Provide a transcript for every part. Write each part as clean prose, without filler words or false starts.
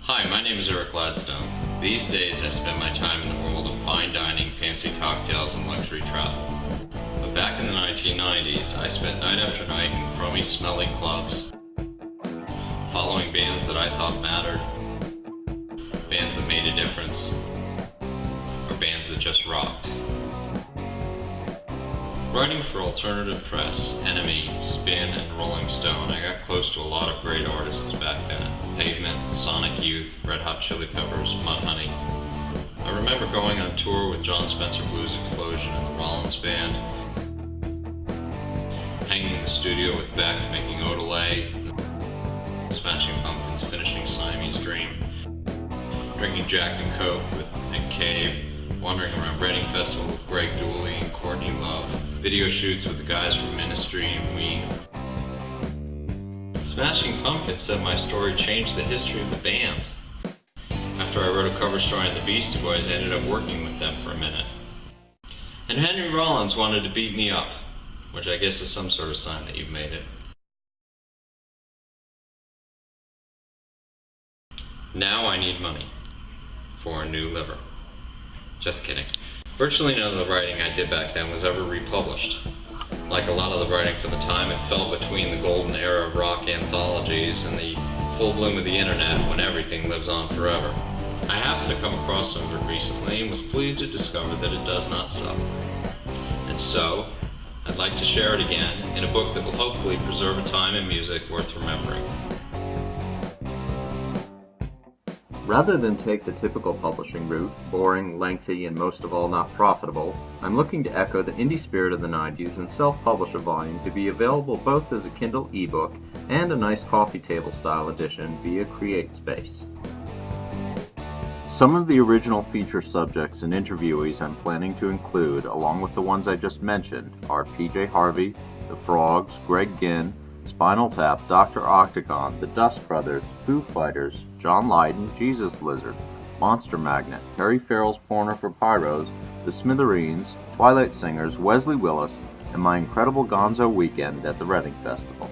Hi, my name is Gladstone. These days I spend my time in the world of fine dining, fancy cocktails, and luxury travel. But back in the 1990s, I spent night after night in crummy, smelly clubs, following bands that I thought mattered, bands that made a difference, or bands that just rocked. Writing for alternative press, Enemy, Spin, and Rolling Stone, I got close to a lot of great artists back then. Pavement, Sonic Youth, Red Hot Chili Peppers, Mudhoney. I remember going on tour with John Spencer Blues Explosion and the Rollins Band, hanging in the studio with Beck making Odelay, Smashing Pumpkins finishing Siamese Dream, drinking Jack and Coke with Nick Cave, wandering around Reading Festival with Greg Dooley and Courtney Love, video shoots with the guys from Ministry and Ween. Smashing Pumpkins said my story changed the history of the band. After I wrote a cover story on the Beastie Boys, I ended up working with them for a minute. And Henry Rollins wanted to beat me up, which I guess is some sort of sign that you've made it. Now I need money for a new liver. Just kidding. Virtually none of the writing I did back then was ever republished. Like a lot of the writing for the time, it fell between the golden era of rock anthologies and the full bloom of the internet when everything lives on forever. I happened to come across some of it recently and was pleased to discover that it does not suck. And so, I'd like to share it again in a book that will hopefully preserve a time in music worth remembering. Rather than take the typical publishing route, boring, lengthy, and most of all not profitable, I'm looking to echo the indie spirit of the 90s and self-publish a volume to be available both as a Kindle ebook and a nice coffee table style edition via CreateSpace. Some of the original feature subjects and interviewees I'm planning to include, along with the ones I just mentioned, are PJ Harvey, The Frogs, Greg Ginn, Spinal Tap, Dr. Octagon, The Dust Brothers, Foo Fighters, John Lydon, Jesus Lizard, Monster Magnet, Perry Farrell's Porno for Pyros, The Smithereens, Twilight Singers, Wesley Willis, and my incredible Gonzo weekend at the Reading Festival.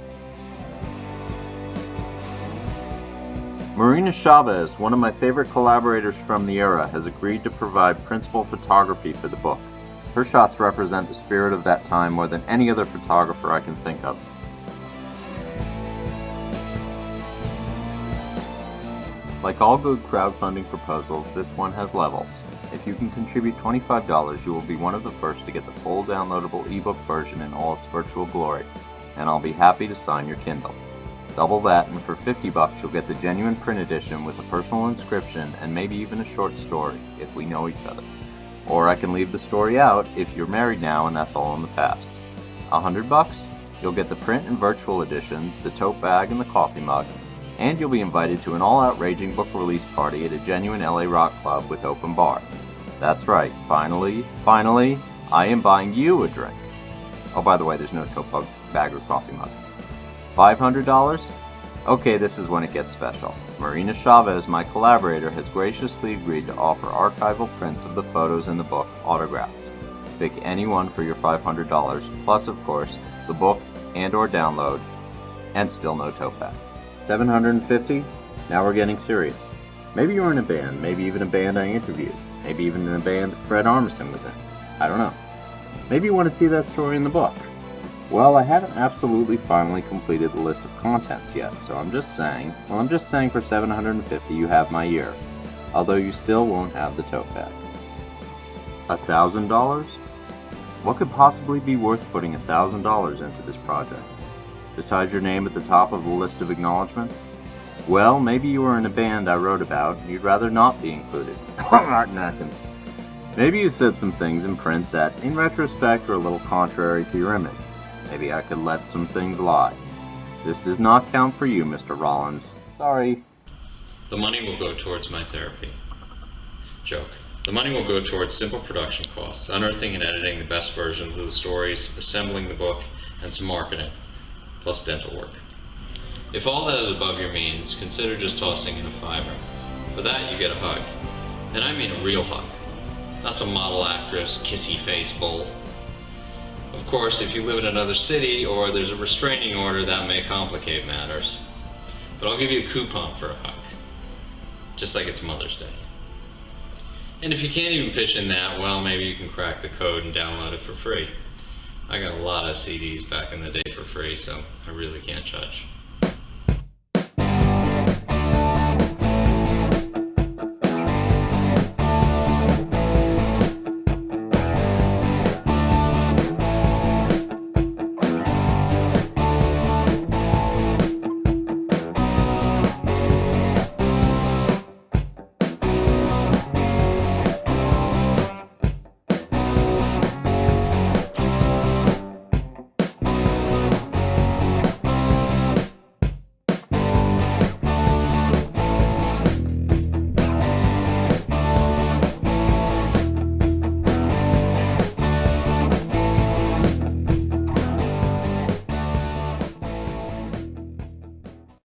Marina Chavez, one of my favorite collaborators from the era, has agreed to provide principal photography for the book. Her shots represent the spirit of that time more than any other photographer I can think of. Like all good crowdfunding proposals, this one has levels. If you can contribute $25, you will be one of the first to get the full downloadable ebook version in all its virtual glory, and I'll be happy to sign your Kindle. Double that, and for $50 you'll get the genuine print edition with a personal inscription and maybe even a short story, if we know each other. Or I can leave the story out if you're married now and that's all in the past. $100? You'll get the print and virtual editions, the tote bag and the coffee mug, and you'll be invited to an all-out raging book release party at a genuine LA rock club with open bar. That's right, finally, I am buying you a drink. Oh, by the way, there's no tote bag or coffee mug. $500? Okay, this is when it gets special. Marina Chavez, my collaborator, has graciously agreed to offer archival prints of the photos in the book autographed. Pick any one for your $500, plus, of course, the book and/or download, and still no tote bag. $750? Now we're getting serious. Maybe you're in a band, maybe even a band I interviewed, maybe even in a band Fred Armisen was in. I don't know. Maybe you want to see that story in the book. Well, I haven't absolutely finally completed the list of contents yet, so I'm just saying for $750 you have my ear, although you still won't have the tote bag. $1,000? What could possibly be worth putting $1,000 into this project? Besides your name at the top of the list of acknowledgments? Well, maybe you were in a band I wrote about and you'd rather not be included. Maybe you said some things in print that, in retrospect, are a little contrary to your image. Maybe I could let some things lie. This does not count for you, Mr. Rollins. Sorry. The money will go towards my therapy. Joke. The money will go towards simple production costs, unearthing and editing the best versions of the stories, assembling the book, and some marketing, plus dental work. If all that is above your means, consider just tossing in a $5. For that, you get a hug. And I mean a real hug. Not some model actress, kissy face bull. Of course, if you live in another city or there's a restraining order, that may complicate matters. But I'll give you a coupon for a hug. just like it's Mother's Day. And if you can't even pitch in that, well, maybe you can crack the code and download it for free. I got a lot of CDs back in the day for free, so I really can't judge.